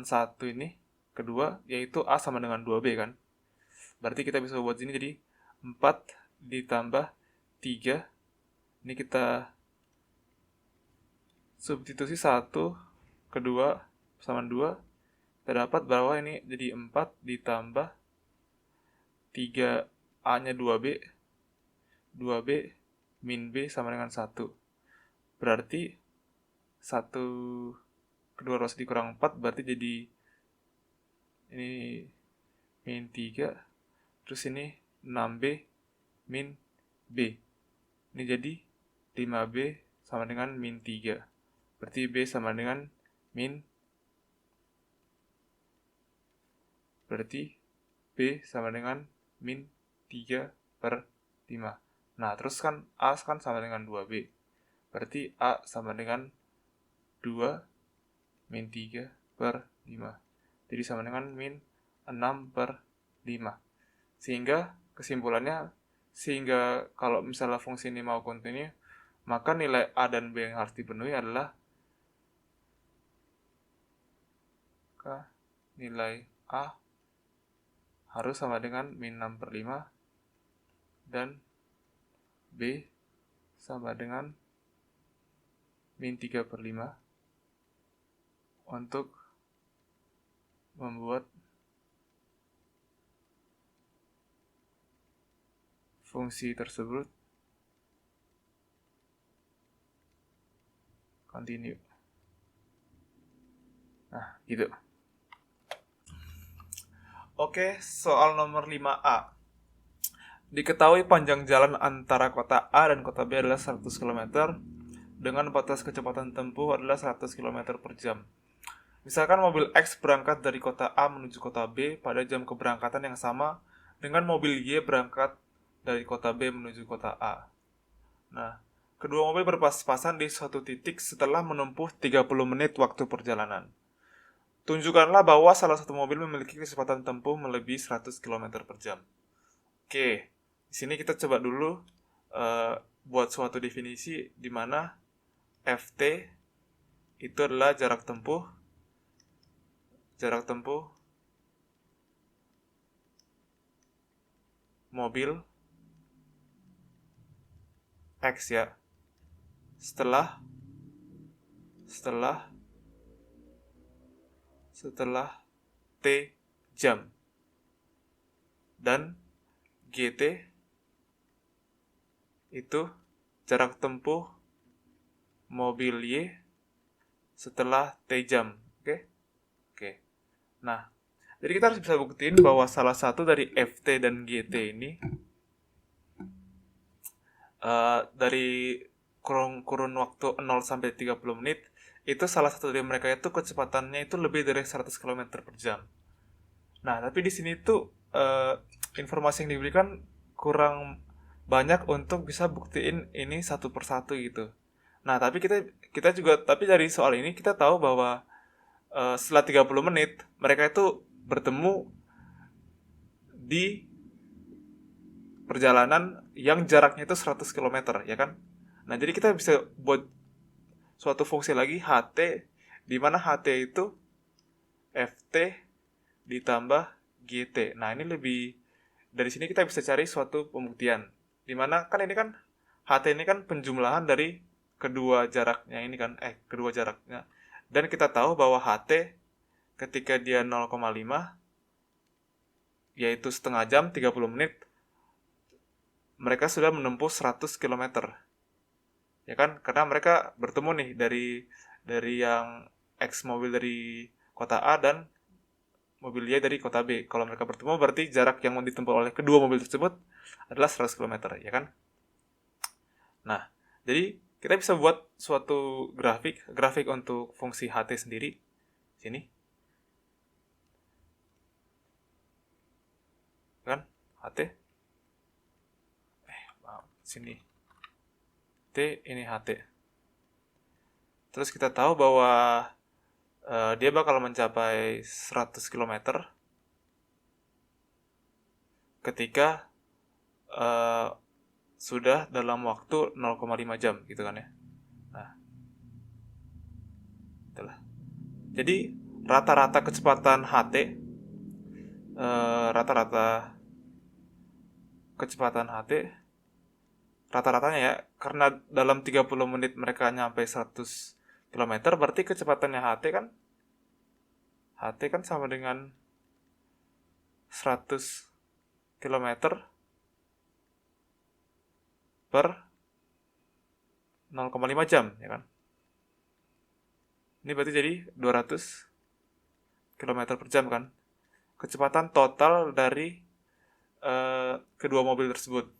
1 ini, kedua, yaitu A sama dengan 2B kan. Berarti kita bisa buat ini jadi 4 ditambah 3. Ini kita substitusi 1, kedua, persamaan 2. Kita dapat bahwa ini jadi 4 ditambah 3A-nya 2B. 2B min B sama dengan 1. Berarti 1 kedua rows dikurang 4, berarti jadi ini min 3. Terus ini 6B min B. Ini jadi 5B sama dengan min 3. Berarti B sama dengan min. Berarti B sama dengan min 3 per 5. Nah, terus kan A kan sama dengan 2B. Berarti A sama dengan 2 min 3 per 5. Jadi sama dengan min 6 per 5. Sehingga kesimpulannya, kalau misalnya fungsi ini mau kontinu, maka nilai A dan B yang harus dipenuhi adalah nilai A harus sama dengan min 6 per 5 dan B sama dengan min 3 per 5 untuk membuat fungsi tersebut continue. Nah, gitu. Oke, soal nomor 5A. Diketahui panjang jalan antara kota A dan kota B adalah 100 km dengan batas kecepatan tempuh adalah 100 km per jam. Misalkan mobil X berangkat dari kota A menuju kota B pada jam keberangkatan yang sama dengan mobil Y berangkat dari kota B menuju kota A. Nah, kedua mobil berpas-pasan di suatu titik setelah menempuh 30 menit waktu perjalanan. Tunjukkanlah bahwa salah satu mobil memiliki kecepatan tempuh melebihi 100 km per jam. Oke, di sini kita coba dulu buat suatu definisi di mana FT itu adalah jarak tempuh mobil X ya. Setelah T jam. Dan GT itu jarak tempuh mobil Y setelah T jam. Oke? Nah, jadi kita harus bisa buktiin bahwa salah satu dari FT dan GT ini dari kurun waktu 0 sampai 30 menit itu salah satu dari mereka itu kecepatannya itu lebih dari 100 km per jam. Nah, tapi di sini tuh informasi yang diberikan kurang banyak untuk bisa buktiin ini satu persatu gitu. Nah, tapi kita juga dari soal ini kita tahu bahwa setelah 30 menit mereka itu bertemu di perjalanan yang jaraknya itu 100 km, ya kan? Nah, jadi kita bisa buat suatu fungsi lagi HT, di mana HT itu FT ditambah GT. Nah, ini dari sini kita bisa cari suatu pembuktian. Di mana kan ini kan HT ini kan penjumlahan dari kedua jaraknya ini kan, kedua jaraknya. Dan kita tahu bahwa HT ketika dia 0,5 yaitu setengah jam 30 menit mereka sudah menempuh 100 km. Ya kan? Karena mereka bertemu nih dari yang X mobil dari kota A dan mobil Y dari kota B. Kalau mereka bertemu berarti jarak yang ditempuh oleh kedua mobil tersebut adalah 100 km, ya kan? Nah, jadi kita bisa buat suatu grafik untuk fungsi HT sendiri. Sini. Kan? HT. Sini. T ini HT. Terus kita tahu bahwa dia bakal mencapai 100 km ketika sudah dalam waktu 0,5 jam gitu kan ya. Nah, itulah. Jadi rata-rata kecepatan HT rata-ratanya ya, karena dalam 30 menit mereka nyampe 100 km, berarti kecepatannya HT kan sama dengan 100 km per 0,5 jam, ya kan? Ini berarti jadi 200 km per jam kan? Kecepatan total dari kedua mobil tersebut.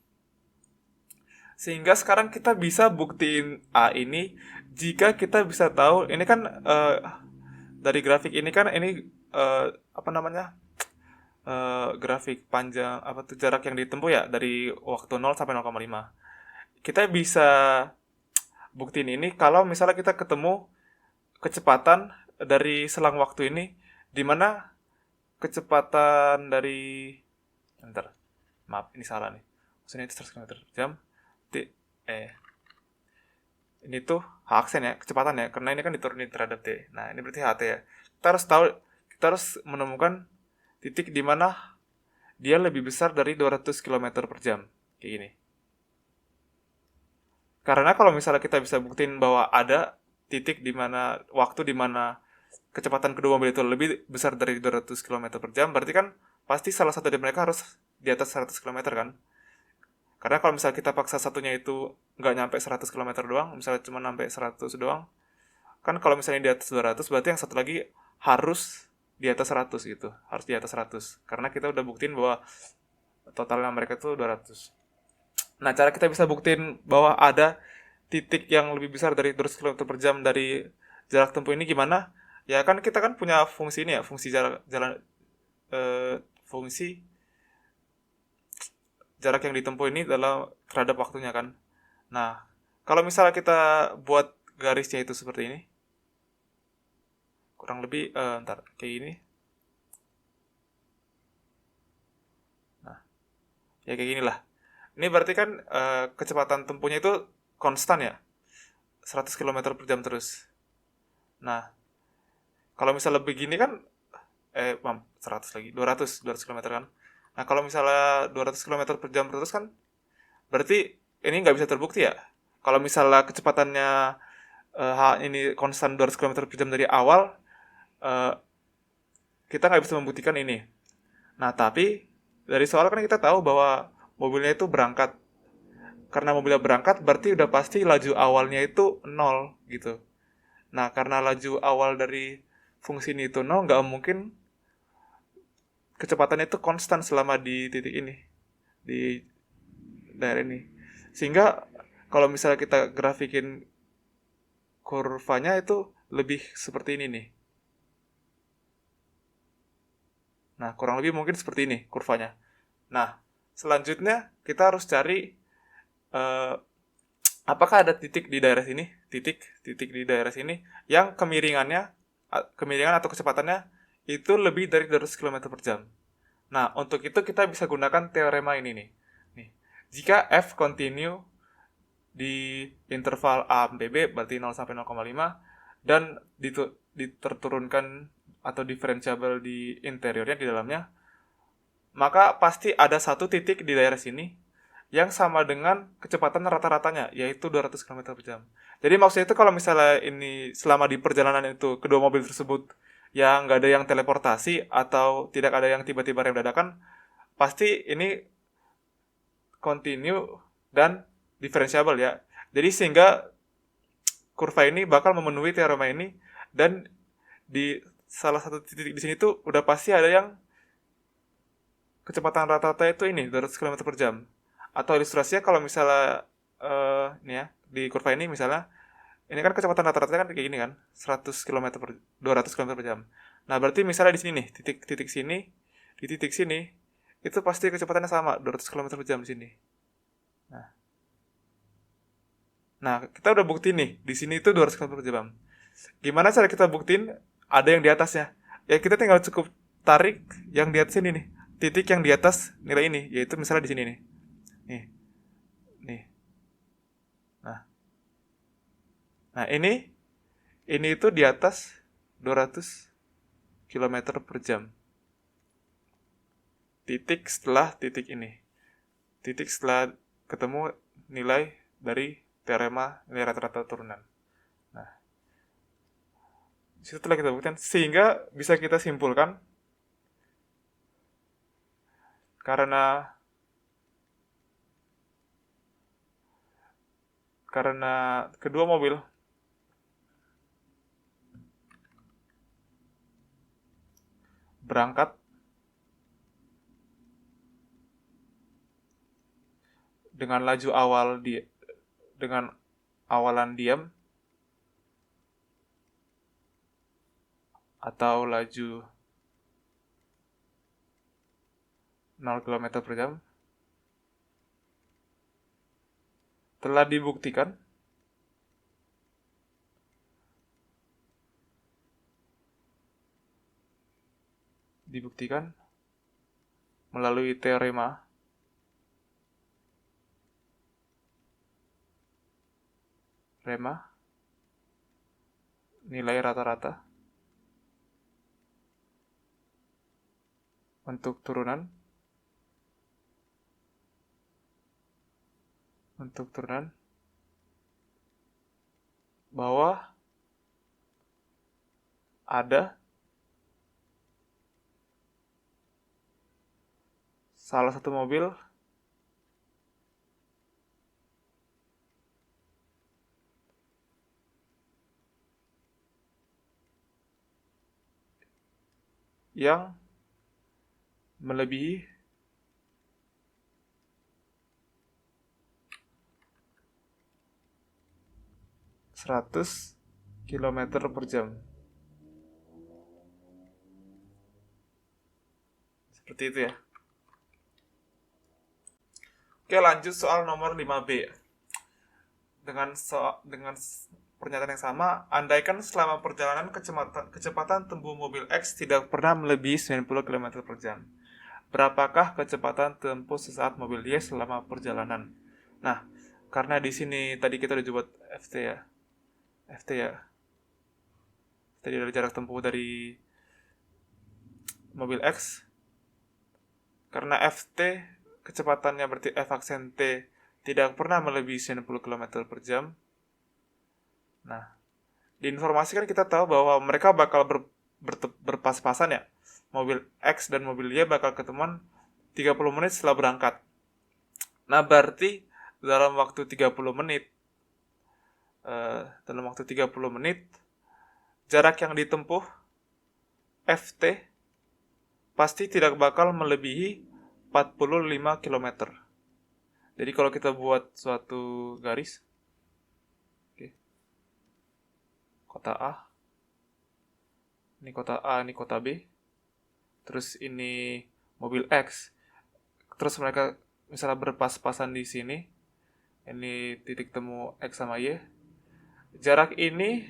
Sehingga sekarang kita bisa buktiin A ini jika kita bisa tahu ini kan dari grafik ini kan ini grafik panjang jarak yang ditempuh ya dari waktu 0 sampai 0,5. Kita bisa buktiin ini kalau misalnya kita ketemu kecepatan dari selang waktu ini di mana kecepatan dari ini salah nih. Maksudnya itu 100 km per jam. Ini tuh H aksen ya, kecepatan ya, karena ini kan diturunin terhadap T. Nah, ini berarti HT ya. Kita harus menemukan titik di mana dia lebih besar dari 200 km per jam. Kayak gini. Karena kalau misalnya kita bisa buktiin bahwa ada titik di mana waktu di mana kecepatan kedua mobil itu lebih besar dari 200 km per jam, berarti kan pasti salah satu dari mereka harus di atas 100 km kan? Karena kalau misalnya kita paksa satunya itu nggak nyampe 100 km doang, misalnya cuma nyampe 100 doang, kan kalau misalnya di atas 200 berarti yang satu lagi harus di atas 100 gitu, harus di atas 100. Karena kita udah buktiin bahwa totalnya mereka tuh 200. Nah, cara kita bisa buktiin bahwa ada titik yang lebih besar dari 200 km per jam dari jarak tempuh ini gimana? Ya kan kita kan punya fungsi ini ya, fungsi fungsi jarak yang ditempuh ini terhadap waktunya kan. Nah, kalau misalnya kita buat garisnya itu seperti ini, kurang lebih kayak gini. Nah, ya kayak gini lah. Ini berarti kan kecepatan tempuhnya itu konstan ya, 100 km per jam terus. Nah, kalau misalnya begini kan 100 lagi, 200 km kan. Nah, kalau misalnya 200 km per jam terus kan berarti ini nggak bisa terbukti ya. Kalau misalnya kecepatannya ini konstan 200 km per jam dari awal, eh, kita nggak bisa membuktikan ini. Nah, tapi dari soal kan kita tahu bahwa mobilnya itu berangkat. Karena mobilnya berangkat, berarti udah pasti laju awalnya itu nol gitu. Nah, karena laju awal dari fungsi ini itu nol, nggak mungkin kecepatannya itu konstan selama di titik ini, di daerah ini. Sehingga kalau misalnya kita grafikin kurvanya itu lebih seperti ini nih. Nah, kurang lebih mungkin seperti ini kurvanya. Nah, selanjutnya kita harus cari eh, apakah ada titik di daerah sini, titik di daerah sini yang kemiringan atau kecepatannya itu lebih dari 200 km per jam. Nah, untuk itu kita bisa gunakan teorema ini nih. Nih, jika F continue di interval A sampai B berarti 0 sampai 0,5 dan diterturunkan atau diferensiabel di interiornya di dalamnya, maka pasti ada satu titik di daerah sini yang sama dengan kecepatan rata-ratanya, yaitu 200 km per jam. Jadi maksudnya itu kalau misalnya ini selama di perjalanan itu kedua mobil tersebut yang nggak ada yang teleportasi atau tidak ada yang tiba-tiba rem dadakan, pasti ini continue dan diferensiabel ya. Jadi sehingga kurva ini bakal memenuhi teorema ini dan di salah satu titik di sini tuh udah pasti ada yang kecepatan rata-rata itu ini 200 km per jam. Atau ilustrasinya kalau misalnya ini ya, di kurva ini misalnya ini kan kecepatan rata-rata kan kayak gini kan, 100 km per 200 km per jam. Nah, berarti misalnya di sini nih, titik sini, di titik sini itu pasti kecepatannya sama 200 km per jam di sini. Nah, kita udah buktiin nih, di sini itu 200 km per jam. Gimana cara kita buktiin ada yang di atasnya? Ya kita tinggal cukup tarik yang di atas ini nih. Titik yang di atas nilai ini, yaitu misalnya di sini nih. Nih. Nih. Nah. Nah, ini itu di atas 200 km per jam. Titik setelah titik ini. Titik setelah ketemu nilai dari teorema nilai rata-rata turunan. Nah, situ telah kita buktikan sehingga bisa kita simpulkan karena kedua mobil berangkat dengan laju awal dengan awalan diam atau laju 0 km per jam telah dibuktikan melalui teorema nilai rata-rata untuk turunan bahwa ada salah satu mobil yang melebihi 100 km per jam. Seperti itu ya. Oke, lanjut soal nomor 5B. dengan pernyataan yang sama, andaikan selama perjalanan kecepatan tempuh mobil X tidak pernah melebihi 90 km per jam. Berapakah kecepatan tempuh sesaat mobil Y selama perjalanan? Nah, karena di sini tadi kita udah buat FT ya. Tadi dari jarak tempuh dari mobil X. Karena FT kecepatannya berarti F aksen T tidak pernah melebihi 90 km per jam. Nah, diinformasikan kita tahu bahwa mereka bakal berpas-pasan ya. Mobil X dan mobil Y bakal ketemuan 30 menit setelah berangkat. Nah, berarti dalam waktu 30 menit jarak yang ditempuh FT pasti tidak bakal melebihi 45 km. Jadi kalau kita buat suatu garis, kota A, ini kota B, terus ini mobil X, terus mereka misalnya berpas-pasan di sini, ini titik temu X sama Y, jarak ini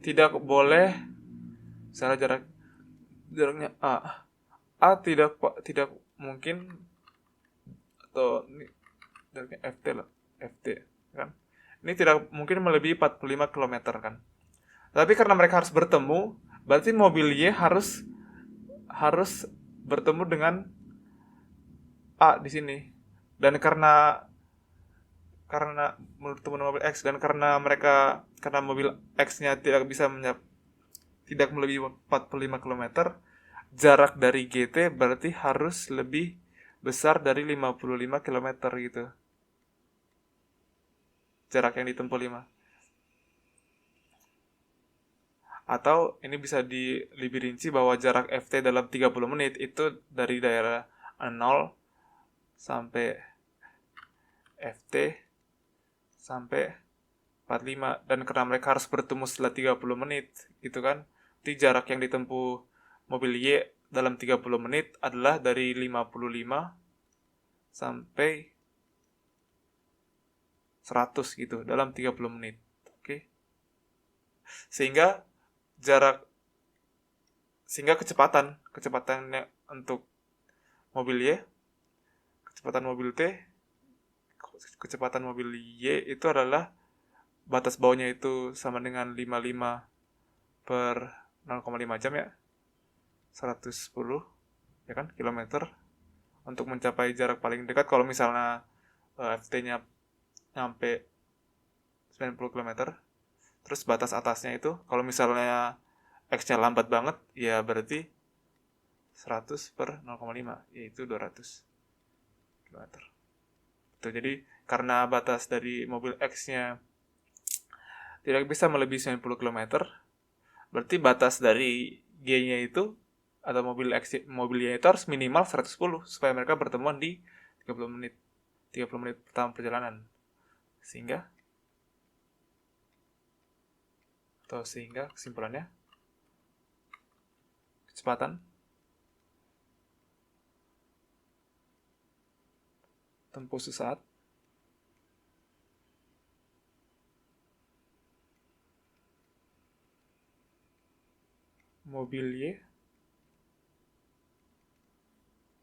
tidak boleh, misalnya jaraknya A tidak mungkin, atau ini jaraknya FT kan, ini tidak mungkin melebihi 45 km kan. Tapi karena mereka harus bertemu, berarti mobil Y harus bertemu dengan A di sini. Dan karena bertemu dengan mobil X, dan karena mobil X-nya tidak melebihi 45 km, jarak dari GT berarti harus lebih besar dari 55 km gitu. Jarak yang ditempuh 5. Atau ini bisa lebih rinci bahwa jarak FT dalam 30 menit itu dari daerah 0 sampai FT sampai 45. Dan karena mereka harus bertemu setelah 30 menit gitu kan, jadi jarak yang ditempuh mobil Y dalam 30 menit adalah dari 55 sampai 100 gitu dalam 30 menit. Oke. Sehingga kecepatannya untuk mobil Y, kecepatan mobil Y itu adalah batas bawahnya itu sama dengan 55 per 0,5 jam ya, 110 ya kan, kilometer untuk mencapai jarak paling dekat. Kalau misalnya FT-nya nyampe 90 km, terus batas atasnya itu kalau misalnya X-nya lambat banget, ya berarti 100 per 0,5, yaitu 200 km. Itu jadi karena batas dari mobil X-nya tidak bisa melebihi 90 km, berarti batas dari G-nya itu atau mobilnya itu harus minimal 110 supaya mereka bertemuan di 30 menit pertama perjalanan. Sehingga kesimpulannya, kecepatan tempuh sesaat mobil Y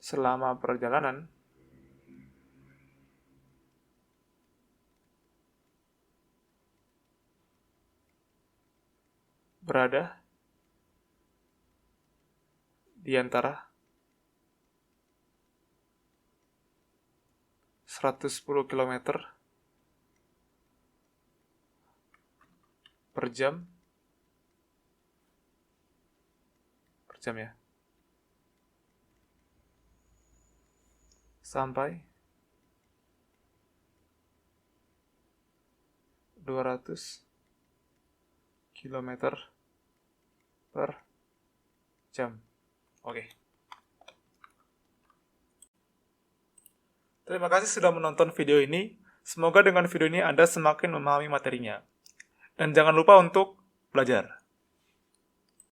selama perjalanan berada di antara 110 km per jam ya, sampai 200 km per jam. Oke. Terima kasih sudah menonton video ini. Semoga dengan video ini Anda semakin memahami materinya. Dan jangan lupa untuk belajar.